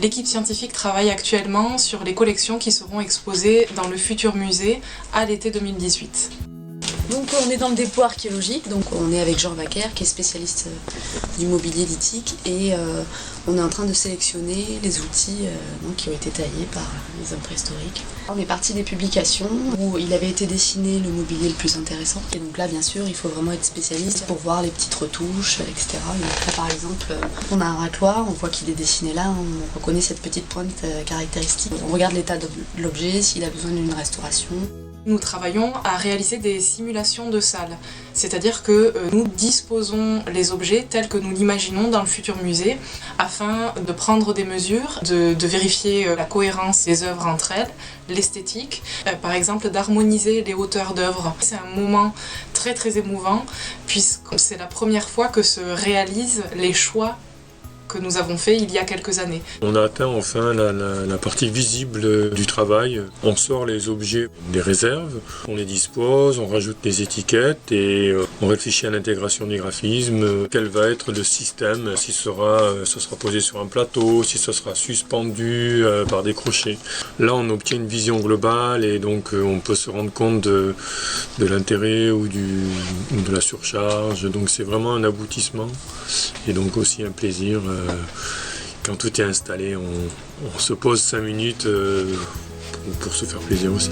L'équipe scientifique travaille actuellement sur les collections qui seront exposées dans le futur musée à l'été 2018. Donc on est dans le dépôt archéologique, donc on est avec Jean Vaquer qui est spécialiste du mobilier lithique et on est en train de sélectionner les outils qui ont été taillés par les hommes préhistoriques. On est parti des publications où il avait été dessiné le mobilier le plus intéressant et donc là bien sûr il faut vraiment être spécialiste pour voir les petites retouches, etc. Donc là par exemple on a un racloir, on voit qu'il est dessiné là, on reconnaît cette petite pointe caractéristique. On regarde l'état de l'objet, s'il a besoin d'une restauration. Nous travaillons à réaliser des simulations de salles, c'est-à-dire que nous disposons les objets tels que nous l'imaginons dans le futur musée afin de prendre des mesures, de vérifier la cohérence des œuvres entre elles, l'esthétique, par exemple d'harmoniser les hauteurs d'œuvres. C'est un moment très très émouvant puisque c'est la première fois que se réalisent les choix que nous avons fait il y a quelques années. On a atteint enfin la partie visible du travail. On sort les objets des réserves, on les dispose, on rajoute des étiquettes et on réfléchit à l'intégration du graphisme. Quel va être le système, si ce sera posé sur un plateau, si ce sera suspendu par des crochets. Là on obtient une vision globale et donc on peut se rendre compte de l'intérêt ou de la surcharge. Donc c'est vraiment un aboutissement et donc aussi un plaisir. Quand tout est installé, on se pose 5 minutes pour se faire plaisir aussi.